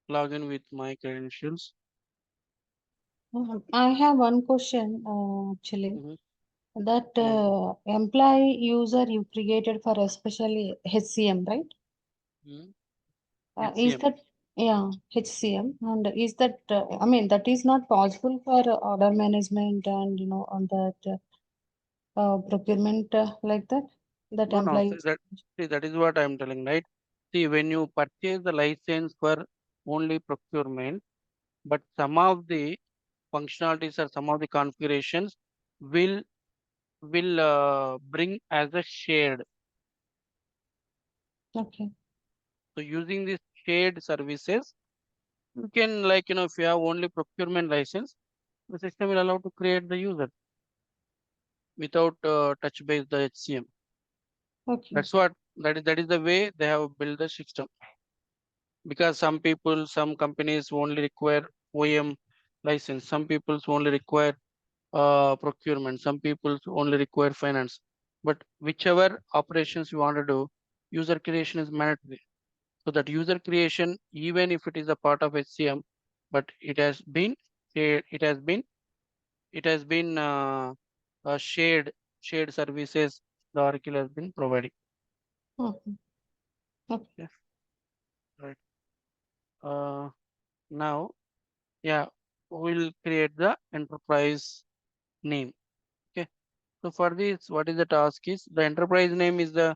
in with my credentials. I have one question, actually. Mhm. That employee user you created for especially HCM, right? Is HCM. that, yeah, HCM, and is that, I mean, that is not possible for order management and, on that procurement like that, that No, no. employees. See, that is what I'm telling, right? See, when you purchase the license for only procurement, but some of the functionalities or some of the configurations will bring as a shared. Okay, So using these shared services, you can if you have only procurement license, the system will allow to create the user without touch base the HCM. okay, That's what that is the way they have built the system. Because some companies only require OEM license, some people only require procurement, some people only require finance. But whichever operations you want to do, user creation is mandatory. So that user creation, even if it is a part of HCM, but it has been shared services the Oracle has been providing. okay, okay. Yeah, right. Uh, Now, yeah, we'll create the enterprise name. Okay. So for this, what is the task is the enterprise name is the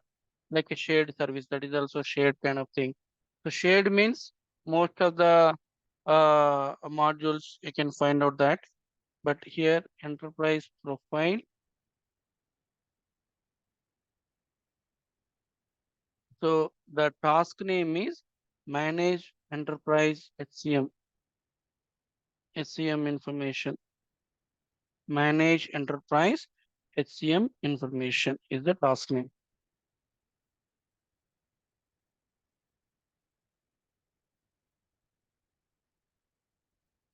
like a shared service, that is also shared kind of thing. So shared means most of the modules you can find out that, but here enterprise profile. So the task name is manage enterprise HCM information. Manage enterprise HCM information is the task name.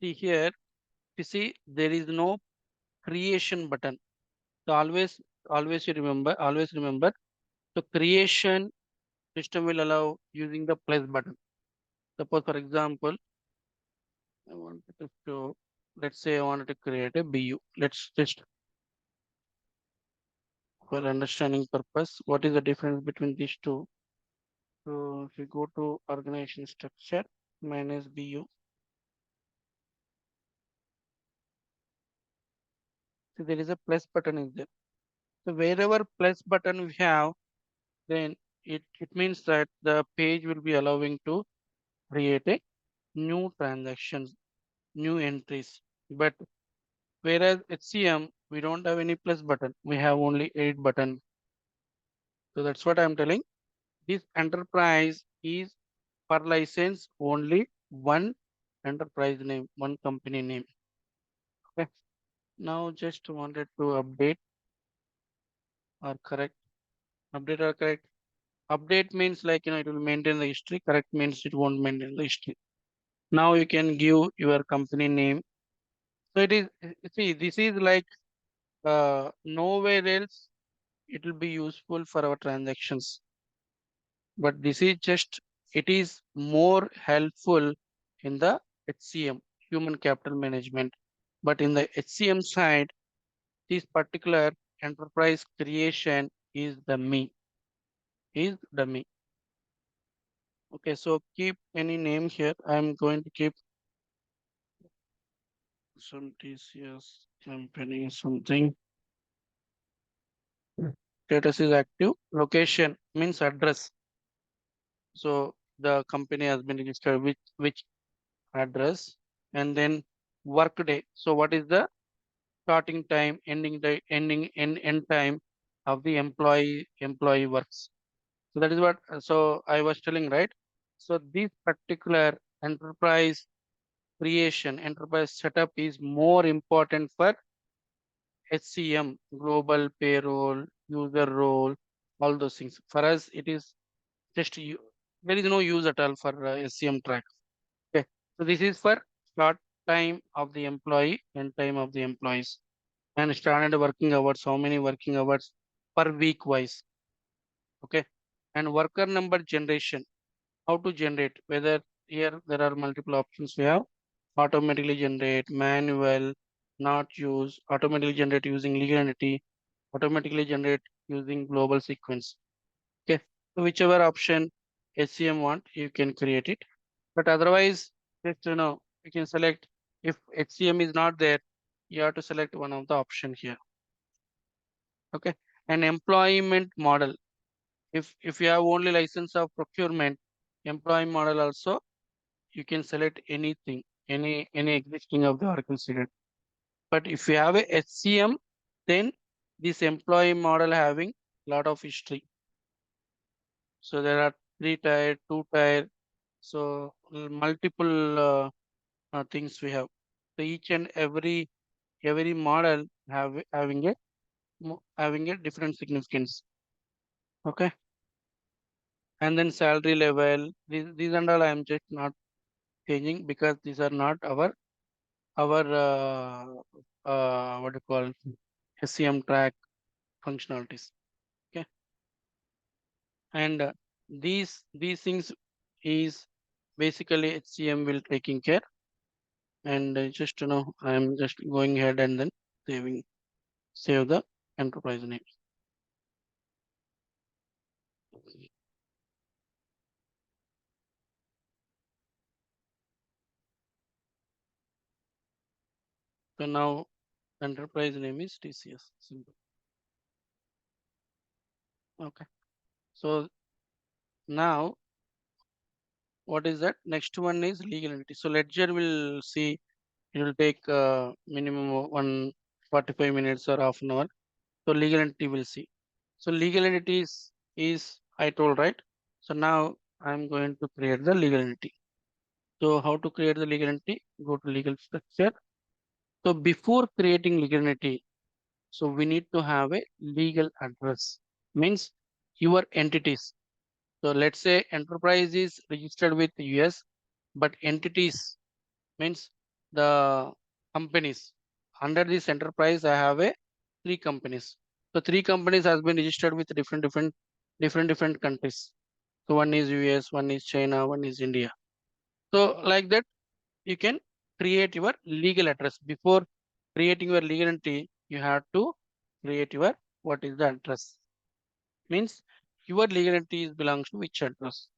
See here, you see there is no creation button. So always remember. So creation system will allow using the plus button. Suppose for example, I wanted to show, let's say I wanted to create a BU. Let's just for understanding purpose, what is the difference between these two? So if you go to organization structure, minus BU, so there is a plus button is there. So wherever plus button we have, then it means that the page will be allowing to create a new transactions, new entries. But whereas HCM, we don't have any plus button. We have only 8 button. So that's what I'm telling. This enterprise is per license only one enterprise name, one company name. Okay. Now just wanted to update or correct. Update or correct. Update means it will maintain the history. Correct means it won't maintain the history. Now you can give your company name. So it is, see, this is nowhere else it will be useful for our transactions. But this is just, it is more helpful in the HCM, human capital management. But in the HCM side, this particular enterprise creation is the me, is the me. Okay, so keep any name here. I'm going to keep some TCS company something. Status is active. Location means address. So the company has been registered with which address, and then work day. So what is the starting time, end time of the employee works. So that is what so I was telling, right? So this particular enterprise creation, enterprise setup is more important for HCM, global payroll, user role, all those things. For us, it is just there is no use at all for SCM track. Okay, so this is for start time of the employee, end time of the employees, and standard working hours. How many working hours per week wise? Okay, and worker number generation. How to generate? Whether here there are multiple options we have. Automatically generate, manual, not use, automatically generate using legal entity, automatically generate using global sequence. Okay, so whichever option SCM want, you can create it. But otherwise, just you can select. If HCM is not there, you have to select one of the option here. Okay. An employment model. If you have only license of procurement, employee model also, you can select anything, any existing of the Oracle student. But if you have a HCM, then this employee model having lot of history. So there are 3-tier, 2-tier, so multiple things we have. So each and every model having a different significance. Okay. And then salary level, these and all I am just not changing because these are not our what do you call SCM track functionalities. Okay. And these things is basically HCM will taking care. And just I'm just going ahead and then save the enterprise name. So now enterprise name is TCS. Simple. Okay. So now what is that? Next one is legal entity. So ledger will see, it will take minimum of 145 minutes or half an hour. So legal entity will see. So legal entities is I told, right? So now I'm going to create the legal entity. So how to create the legal entity? Go to legal structure. So before creating legal entity, so we need to have a legal address. Means your entities. So let's say enterprise is registered with US, but entities means the companies. Under this enterprise, I have a 3 companies. So 3 companies has been registered with different countries. So one is US, one is China, one is India. So like that, you can create your legal address. Before creating your legal entity, you have to create your what is the address. Means your legal entity belongs to which address.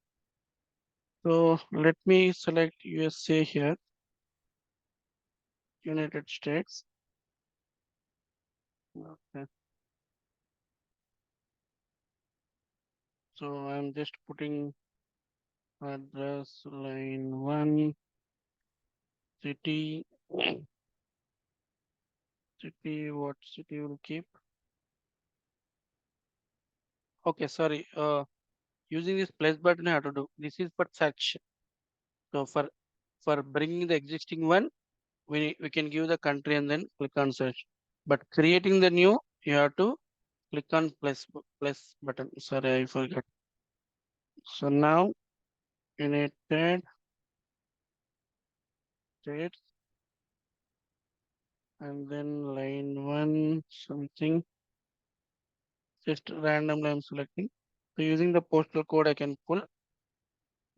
So let me select USA here, United States. Okay. So I'm just putting address line 1, city, what city will keep? Okay, sorry. Using this plus button, I have to do. This is for search. So for bringing the existing one, we can give the country and then click on search. But creating the new, you have to click on plus button. Sorry, I forgot. So now United States and then line 1 something. Just randomly I'm selecting. So using the postal code, I can pull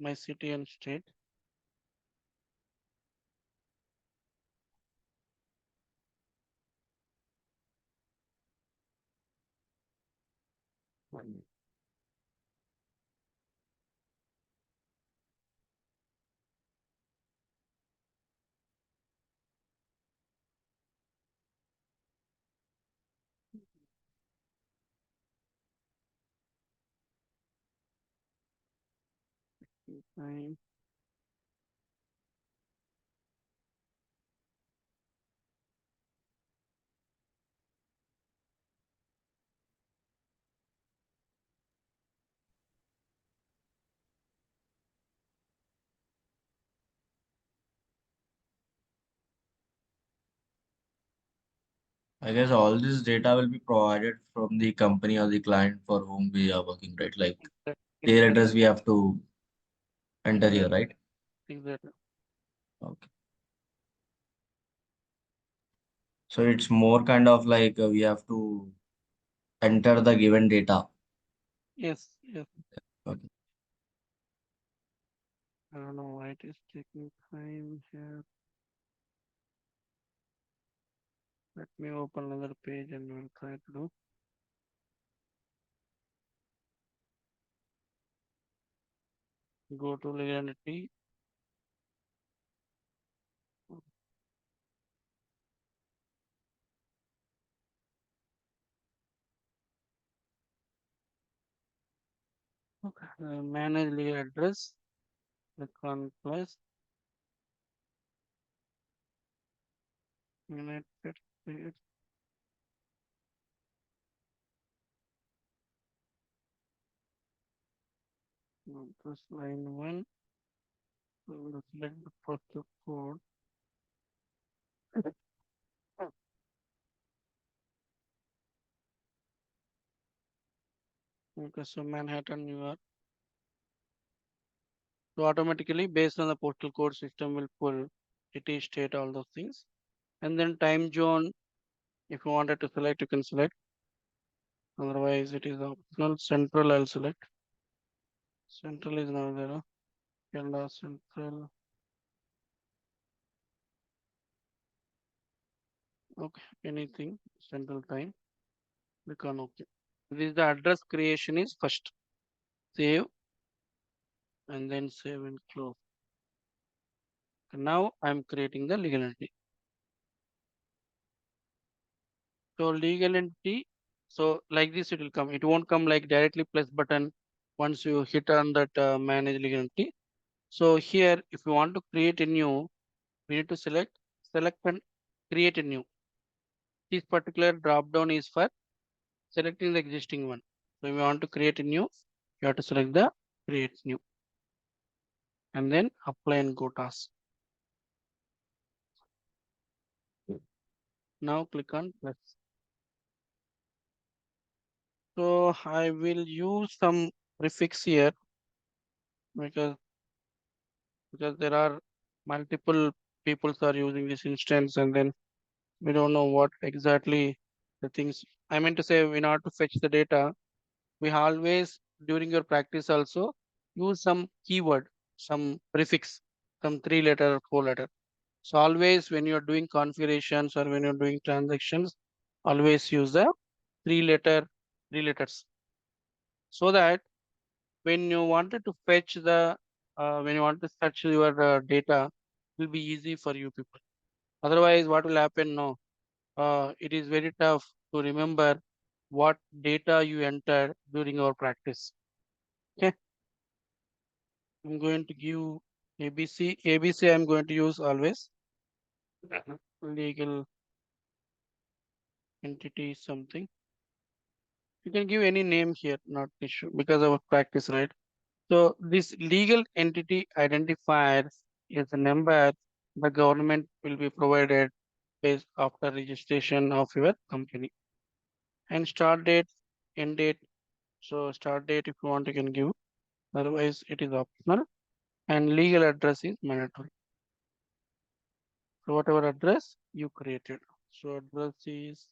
my city and state. Fine. I guess all this data will be provided from the company or the client for whom we are working, right? Like their Exactly. address we have to enter here, Exactly. right? Exactly. Okay. So it's more kind of like we have to enter the given data. Yes. Yes. Okay. I don't know why it is taking time here. Let me open another page and we'll try to do. Go to legal entity. Okay. Manage legal address. Click on plus. United States. This line 1. So we'll select the postal code. Okay, so Manhattan, New York. So automatically based on the postal code system will pull city, state, all those things. And then time zone, if you wanted to select, you can select. Otherwise it is optional. Central I'll select. Central is now there. Kerala Central. Okay, anything Central time. Click on OK. This is the address creation is first. Save and then save and close. And now I'm creating the legal entity. So legal entity. So like this it will come. It won't come like directly plus button once you hit on that manage legal entity. So here, if you want to create a new, we need to select and create a new. This particular drop down is for selecting the existing one. So if you want to create a new, you have to select the create new and then apply and go task. Now click on plus. So I will use some prefix here because there are multiple people are using this instance and then we don't know what exactly the things. I meant to say in order to fetch the data, we always during your practice also use some keyword, some prefix, some 3-letter, 4-letter. So always when you're doing configurations or when you're doing transactions, always use the 3 letters so that when you wanted to fetch the when you want to search your data, it will be easy for you people. Otherwise, what will happen? No, it is very tough to remember what data you entered during our practice. Okay, I'm going to give ABC. ABC I'm going to use always. Legal entity something. You can give any name here, not issue because of practice, right? So this legal entity identifier is a number the government will be provided based after registration of your company. And start date, end date. So start date if you want you can give. Otherwise it is optional. And legal address is mandatory. So whatever address you created. So address is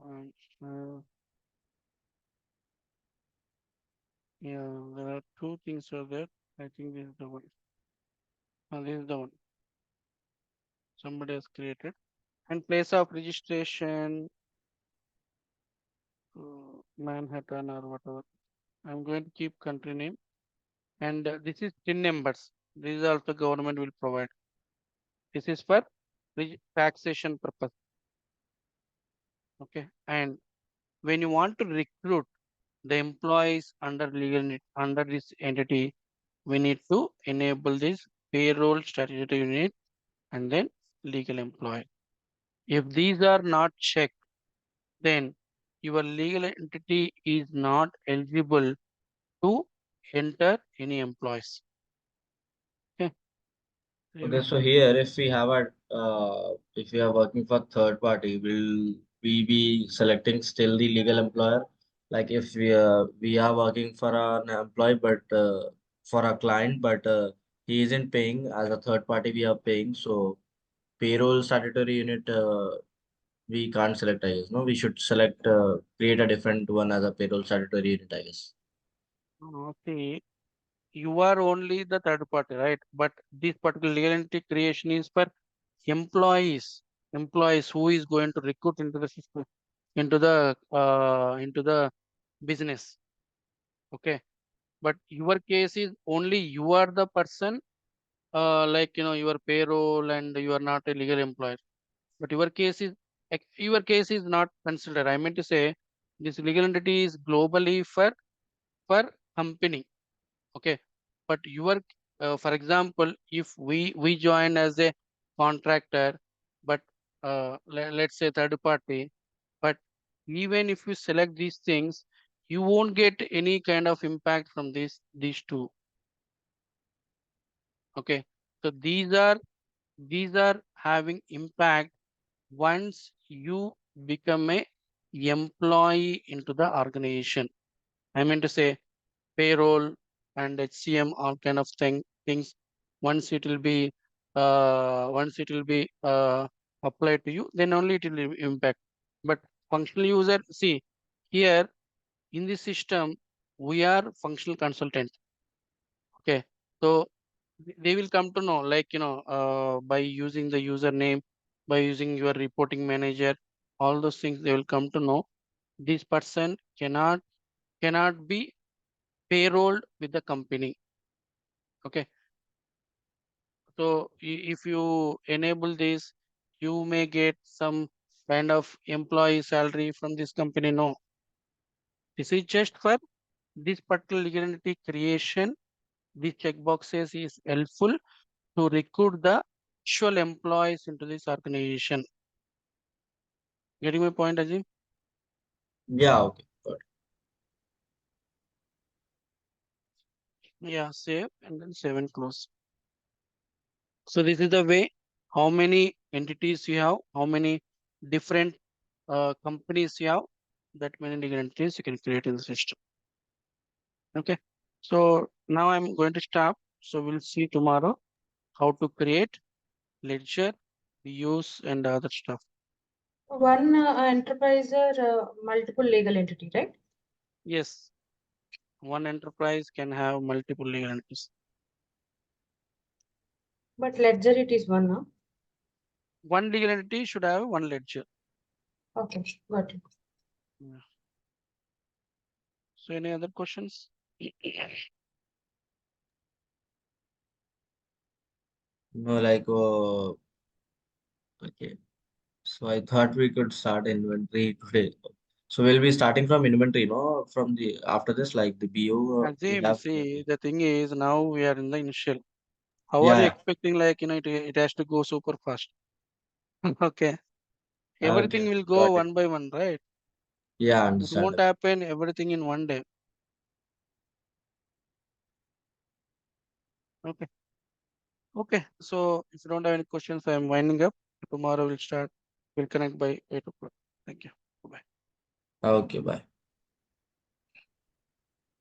uh, yeah, there are two things are there. I think this is the one. This is the one somebody has created. And place of registration, Manhattan or whatever. I'm going to keep country name. And this is TIN numbers. This is also government will provide. This is for taxation purpose. Okay. And when you want to recruit the employees under under this entity, we need to enable this payroll statutory unit and then legal employee. If these are not checked, then your legal entity is not eligible to enter any employees. Okay. Okay, so here if we have a if we are working for third party, will we be selecting still the legal employer? Like if we are working for an employee, but for a client, but he isn't paying as a third party, we are paying. So payroll statutory unit we can't select, I guess. No, we should select create a different one as a payroll statutory unit, I guess. See, you are only the third party, right? But this particular legal entity creation is for employees, employees who is going to recruit into the system, into the business. Okay. but your case is only you are the person, like your payroll, and you are not a legal employer. But your case is not considered. I meant to say this legal entity is globally for company. Okay, but your for example, if we join as a contractor, but let's say third party, but even if you select these things, you won't get any kind of impact from these two. Okay, so these are having impact once you become a employee into the organization. I mean to say payroll and HCM, all kind of things. Once it will be applied to you, then only it will impact. But functional user, see here in this system, we are functional consultant. Okay, so they will come to know, like by using the username, by using your reporting manager, all those things they will come to know. This person cannot be payrolled with the company. Okay, so if you enable this, you may get some kind of employee salary from this company. No, this is just for this particular legal entity creation. These checkboxes is helpful to recruit the actual employees into this organization. Getting my point, Ajim? Yeah, okay. Got Yeah, save and then save and close. So this is the way how many entities you have, how many different companies you have, that many legal entities you can create in the system. Okay. So now I'm going to stop. So we'll see tomorrow how to create ledger, use, and other stuff. One enterpriser, multiple legal entity, right? Yes, one enterprise can have multiple legal entities. But ledger it is one, no? One legal entity should have one ledger. Okay, got it. Yeah. So any other questions? No, like, okay. So I thought we could start inventory today. So we'll be starting from inventory, no? From the after this, like the BO, we Azim, have. see, the thing is now we are in the initial. How are Yeah, you yeah. expecting, like it has to go super fast? Okay, Okay, everything will okay, go got it. one by one, right? Yeah, It won't understandable. happen everything in one day. Okay. Okay. So if you don't have any questions, I am winding up. Tomorrow we'll start. We'll connect by 8 o'clock. Thank you. Bye. Okay, bye.